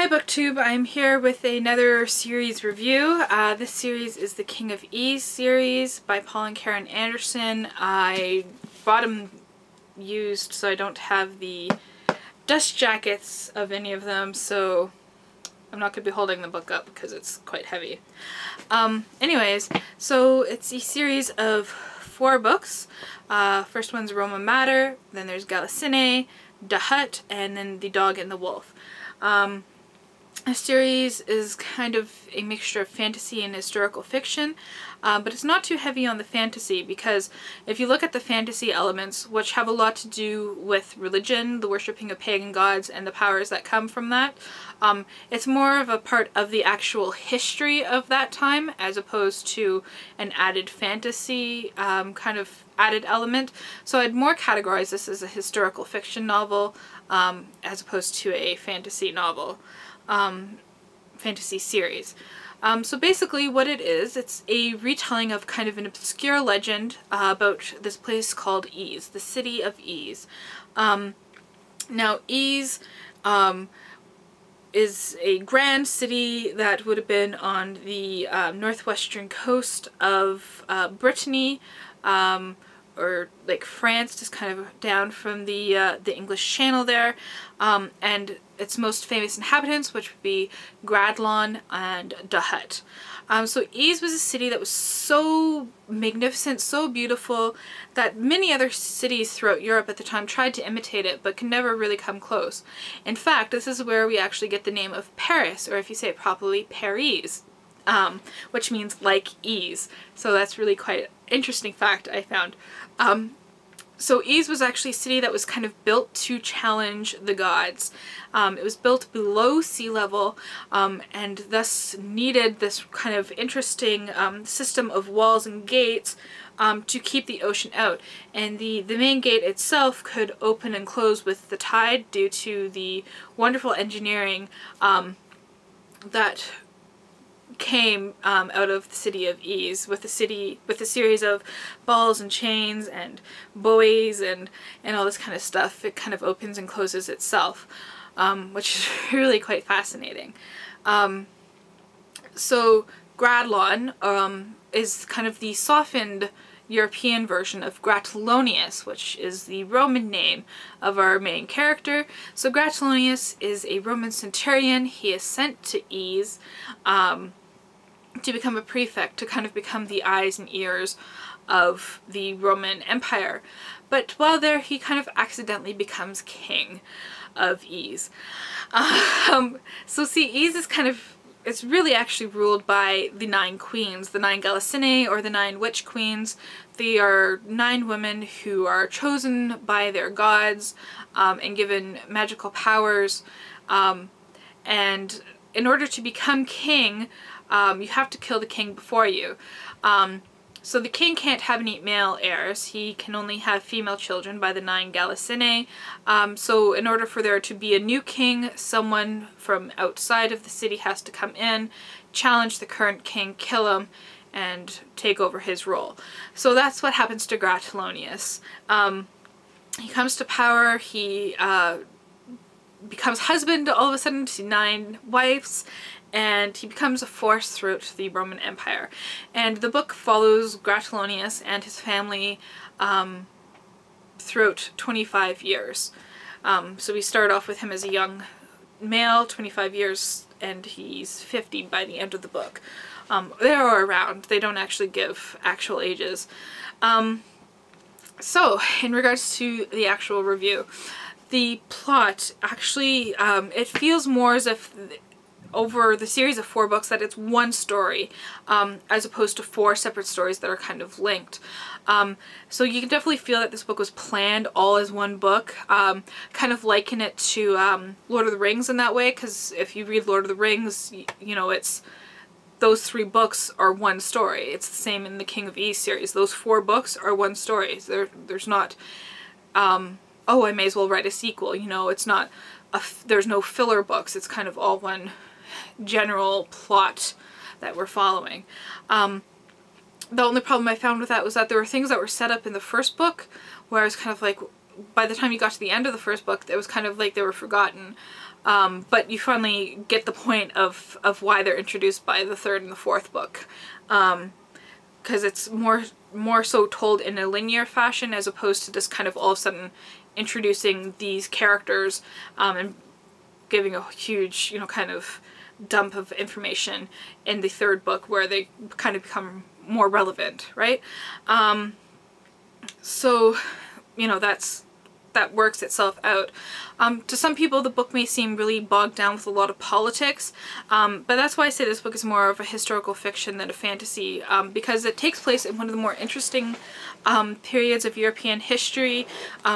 Hi BookTube, I'm here with another series review. This series is the King of Ys series by Paul and Karen Anderson. I bought them used, so I don't have the dust jackets of any of them, so I'm not going to be holding the book up because it's quite heavy. Anyways, so it's a series of 4 books. First one's Roma Mater, then there's Galacinea, Da Hut, and then The Dog and the Wolf. The series is kind of a mixture of fantasy and historical fiction, but it's not too heavy on the fantasy because if you look at the fantasy elements, which have a lot to do with religion, the worshipping of pagan gods, and the powers that come from that, it's more of a part of the actual history of that time as opposed to an added fantasy kind of added element. So I'd more categorize this as a historical fiction novel as opposed to a fantasy novel. Fantasy series. So basically what it is, it's a retelling of kind of an obscure legend about this place called Ys, the city of Ys. Now Ys is a grand city that would have been on the northwestern coast of Brittany, or like France, just kind of down from the English Channel there, and its most famous inhabitants, which would be Gradlon and Da Hut. So Ys was a city that was so magnificent, so beautiful, that many other cities throughout Europe at the time tried to imitate it, but could never really come close. In fact, this is where we actually get the name of Paris, or if you say it properly, Paris, which means like Ys. So that's really quite an interesting fact I found. So Ys was actually a city that was kind of built to challenge the gods. It was built below sea level and thus needed this kind of interesting system of walls and gates to keep the ocean out. And the main gate itself could open and close with the tide due to the wonderful engineering that came out of the city of Ys with a series of balls and chains and buoys and all this kind of stuff. It kind of opens and closes itself, which is really quite fascinating. So Gradlon is kind of the softened European version of Gratulonius, which is the Roman name of our main character. So Gratulonius is a Roman centurion. He is sent to Ys to become a prefect, to kind of become the eyes and ears of the Roman Empire. But while there, he kind of accidentally becomes king of Ys. So see, Ys is kind of, it's really actually ruled by the 9 queens, the 9 Galacinea, or the 9 witch queens. They are 9 women who are chosen by their gods and given magical powers, and in order to become king, you have to kill the king before you. So the king can't have any male heirs. He can only have female children by the 9 Galacinea. So in order for there to be a new king, someone from outside of the city has to come in, challenge the current king, kill him, and take over his role. So that's what happens to Gratulonius. He comes to power, he becomes husband all of a sudden to 9 wives, and he becomes a force throughout the Roman Empire. And the book follows Gratulonius and his family throughout 25 years. So we start off with him as a young male, 25 years, and he's 50 by the end of the book. They are around. They don't actually give actual ages. So in regards to the actual review, the plot actually, it feels more as if over the series of 4 books that it's one story, as opposed to 4 separate stories that are kind of linked. So you can definitely feel that this book was planned all as one book. Kind of liken it to Lord of the Rings in that way, because if you read Lord of the Rings, you know, it's those 3 books are one story. It's the same in the King of Ys series. Those 4 books are one story. There's not, oh, I may as well write a sequel. You know, it's not, there's no filler books. It's kind of all one general plot that we're following. The only problem I found with that was that there were things that were set up in the first book where I was kind of like, by the time you got to the end of the first book, it was kind of like they were forgotten. but you finally get the point of why they're introduced by the third and the fourth book, because it's more so told in a linear fashion as opposed to just kind of all of a sudden introducing these characters and giving a huge, you know, kind of dump of information in the third book where they kind of become more relevant, right? So, you know, that works itself out. To some people the book may seem really bogged down with a lot of politics, but that's why I say this book is more of a historical fiction than a fantasy, because it takes place in one of the more interesting periods of European history,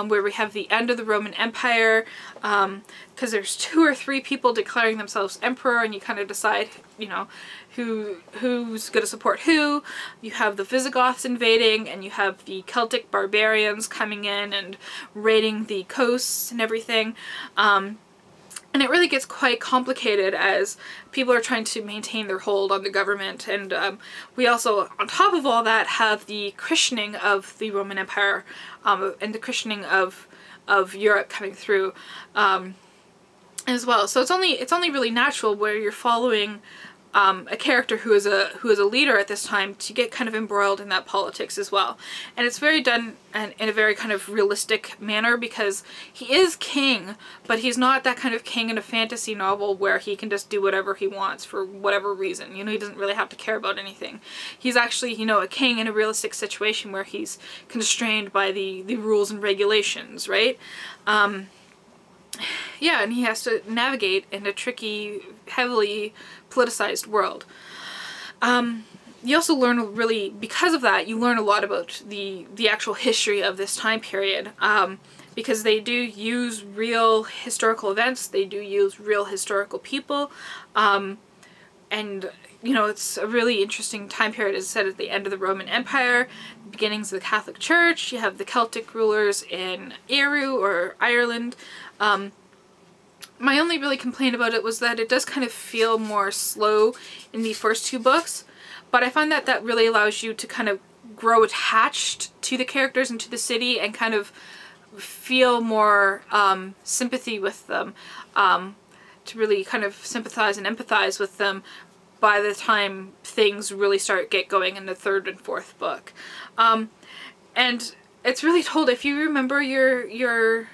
where we have the end of the Roman Empire, because there's 2 or 3 people declaring themselves emperor, and you kind of decide, you know, who's going to support who. You have the Visigoths invading, and you have the Celtic barbarians coming in and raiding the coasts and everything. And it really gets quite complicated as people are trying to maintain their hold on the government. And we also, on top of all that, have the christening of the Roman Empire, and the christening of Europe coming through as well. So it's only really natural where you're following a character who is a leader at this time to get kind of embroiled in that politics as well. And it's very done in a very kind of realistic manner, because he is king, but he's not that kind of king in a fantasy novel where he can just do whatever he wants for whatever reason. You know, he doesn't really have to care about anything. He's actually, you know, a king in a realistic situation where he's constrained by the rules and regulations, right? Yeah, and he has to navigate in a tricky, heavily politicized world. You also learn really, because of that, you learn a lot about the actual history of this time period, because they do use real historical events, they do use real historical people, and you know, it's a really interesting time period. As I said, at the end of the Roman Empire, the beginnings of the Catholic Church, you have the Celtic rulers in Eru or Ireland. My only really complaint about it was that it does kind of feel more slow in the first 2 books, but I find that that really allows you to kind of grow attached to the characters and to the city and kind of feel more sympathy with them, to really kind of sympathize and empathize with them by the time things really get going in the 3rd and 4th book. And it's really told, if you remember your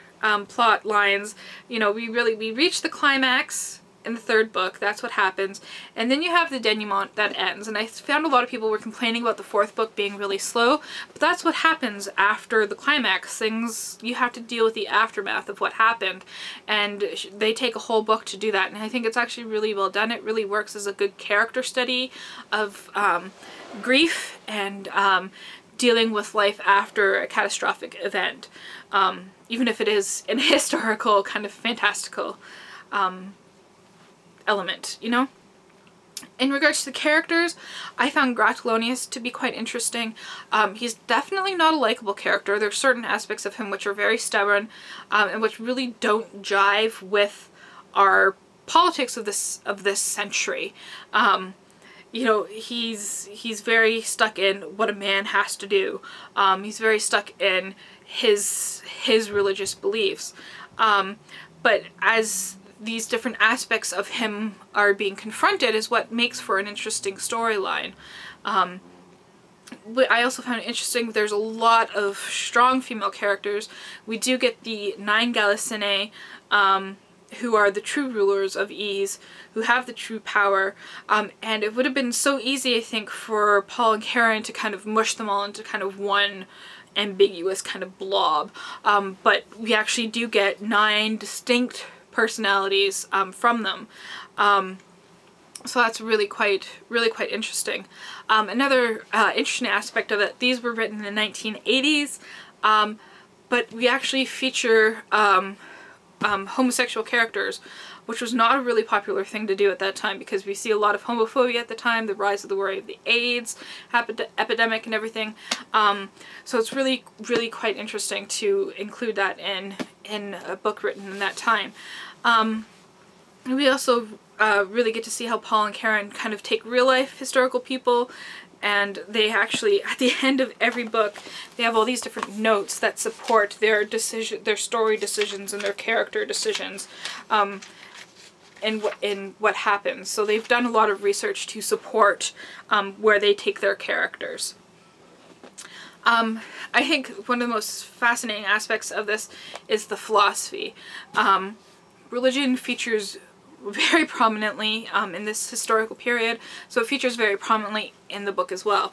plot lines, you know, we reach the climax in the 3rd book, that's what happens, and then you have the denouement that ends. And I found a lot of people were complaining about the 4th book being really slow, but that's what happens after the climax. Things, you have to deal with the aftermath of what happened, and they take a whole book to do that, and I think it's actually really well done. It really works as a good character study of grief and dealing with life after a catastrophic event, even if it is an historical kind of fantastical element, you know? In regards to the characters, I found Gratulonius to be quite interesting. He's definitely not a likable character. There's certain aspects of him which are very stubborn, and which really don't jive with our politics of this century. You know, he's very stuck in what a man has to do. He's very stuck in his religious beliefs. But as these different aspects of him are being confronted is what makes for an interesting storyline. I also found it interesting there's a lot of strong female characters. We do get the 9 Galisinae, who are the true rulers of Ys, who have the true power, and it would have been so easy, I think, for Paul and Karen to kind of mush them all into kind of one ambiguous kind of blob, but we actually do get 9 distinct personalities from them, so that's really quite interesting. Another interesting aspect of it, these were written in the 1980s, but we actually feature homosexual characters, which was not a really popular thing to do at that time, because we see a lot of homophobia at the time, the rise of the worry of the AIDS epidemic and everything. So it's really quite interesting to include that in a book written in that time. We also really get to see how Paul and Karen kind of take real life historical people, and they actually, at the end of every book, they have all these different notes that support their story decisions and their character decisions. in what happens. So they've done a lot of research to support where they take their characters. I think one of the most fascinating aspects of this is the philosophy. Religion features very prominently in this historical period, so it features very prominently in the book as well.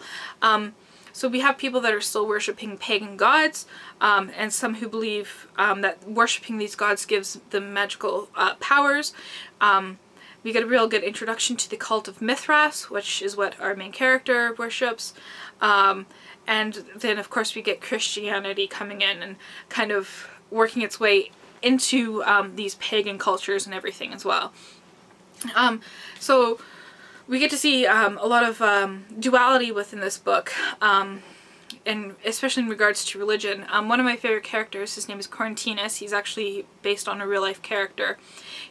So we have people that are still worshipping pagan gods, and some who believe that worshipping these gods gives them magical powers. We get a real good introduction to the cult of Mithras, which is what our main character worships. And then of course we get Christianity coming in and kind of working its way into these pagan cultures and everything as well. So we get to see a lot of duality within this book, and especially in regards to religion. One of my favorite characters, his name is Corentinus. He's actually based on a real-life character.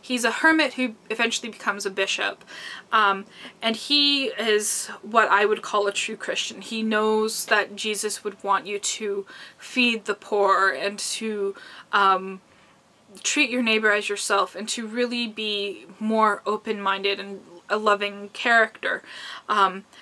He's a hermit who eventually becomes a bishop, and he is what I would call a true Christian. He knows that Jesus would want you to feed the poor and to treat your neighbor as yourself, and to really be more open-minded and a loving character.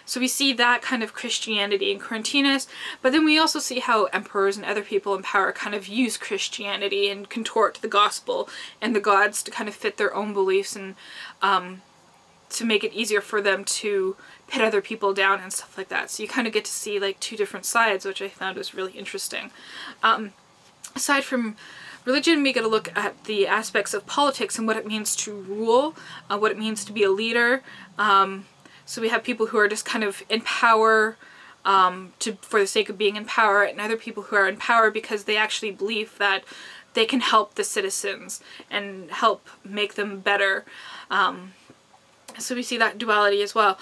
So we see that kind of Christianity in Corentinus, but then we also see how emperors and other people in power kind of use Christianity and contort the gospel and the gods to kind of fit their own beliefs, and to make it easier for them to pit other people down and stuff like that. So you kind of get to see like two different sides, which I found was really interesting. Aside from religion, we get a look at the aspects of politics and what it means to rule, what it means to be a leader. So we have people who are just kind of in power for the sake of being in power, and other people who are in power because they actually believe that they can help the citizens and help make them better. So we see that duality as well.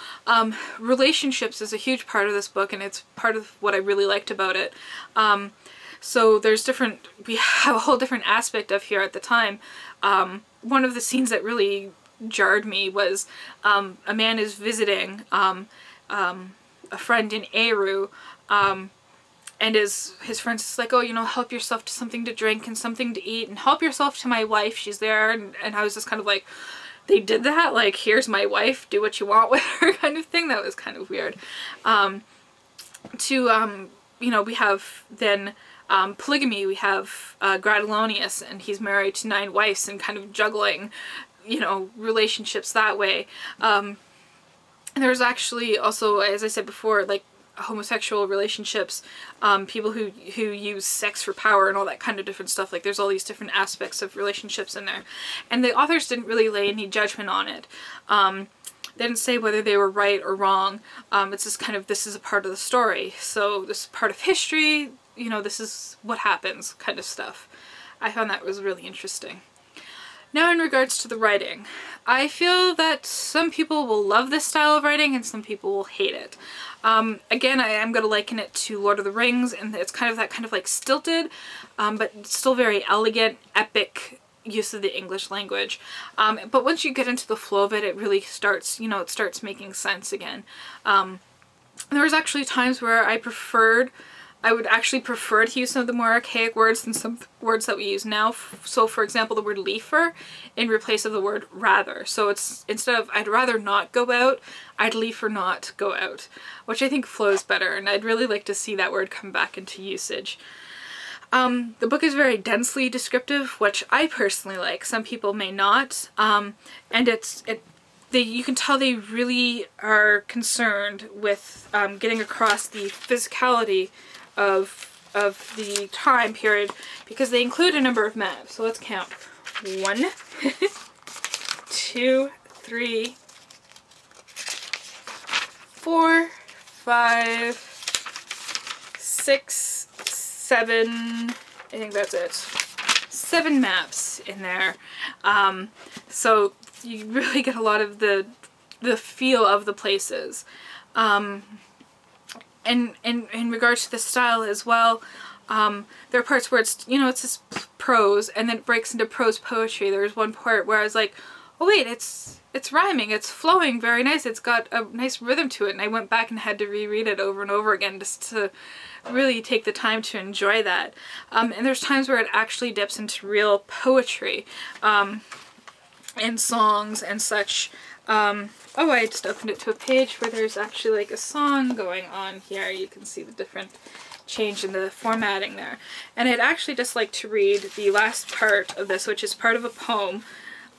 Relationships is a huge part of this book, and it's part of what I really liked about it. So there's we have a whole different aspect of here at the time. One of the scenes that really jarred me was a man is visiting a friend in Eru, and his friend's just like, oh, you know, help yourself to something to drink and something to eat, and help yourself to my wife, she's there. And I was just kind of like, they did that? Like, here's my wife, do what you want with her kind of thing. That was kind of weird. You know, we have then polygamy. We have Gratylonius, and he's married to 9 wives and kind of juggling, you know, relationships that way. And there's actually also, as I said before, like homosexual relationships, people who use sex for power and all that kind of different stuff. Like, there's all these different aspects of relationships in there, and the authors didn't really lay any judgment on it. They didn't say whether they were right or wrong. It's just kind of, this is a part of the story, so this is part of history, you know, this is what happens kind of stuff. I found that was really interesting. Now in regards to the writing, I feel that some people will love this style of writing and some people will hate it. Again, I am going to liken it to Lord of the Rings, and it's kind of that kind of like stilted, but still very elegant, epic use of the English language. But once you get into the flow of it, it really starts, you know, it starts making sense again. There was actually times where I would actually prefer to use some of the more archaic words than some words that we use now. So for example, the word liefer in replace of the word rather. So it's, instead of I'd rather not go out, I'd liefer not go out, which I think flows better, and I'd really like to see that word come back into usage. The book is very densely descriptive, which I personally like. Some people may not. And you can tell they really are concerned with getting across the physicality of the time period, because they include a number of maps. So let's count. 1, 2, 3, 4, 5, 6, 7, I think that's it. 7 maps in there. So you really get a lot of the feel of the places. And in regards to the style as well, there are parts where it's, you know, it's just prose, and then it breaks into prose poetry. There's one part where I was like, oh wait, it's rhyming, it's flowing very nice, it's got a nice rhythm to it, and I went back and had to reread it over and over again just to really take the time to enjoy that. And there's times where it actually dips into real poetry. and songs and such. Oh, I just opened it to a page where there's actually like a song going on here. You can see the different change in the formatting there. And I'd actually just like to read the last part of this, which is part of a poem.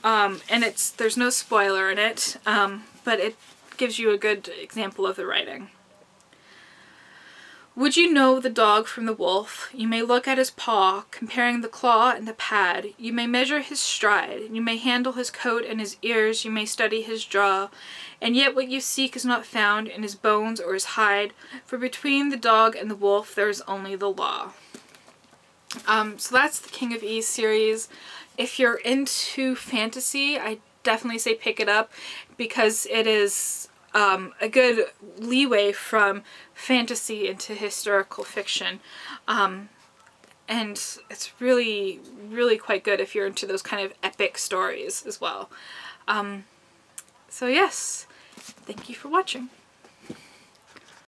And there's no spoiler in it, but it gives you a good example of the writing. Would you know the dog from the wolf? You may look at his paw, comparing the claw and the pad. You may measure his stride. You may handle his coat and his ears. You may study his jaw. And yet what you seek is not found in his bones or his hide, for between the dog and the wolf there is only the law. So that's the King of Ease series. If you're into fantasy, I definitely say pick it up, because it is a good leeway from fantasy into historical fiction. And it's really, really quite good if you're into those kind of epic stories as well. So yes, thank you for watching.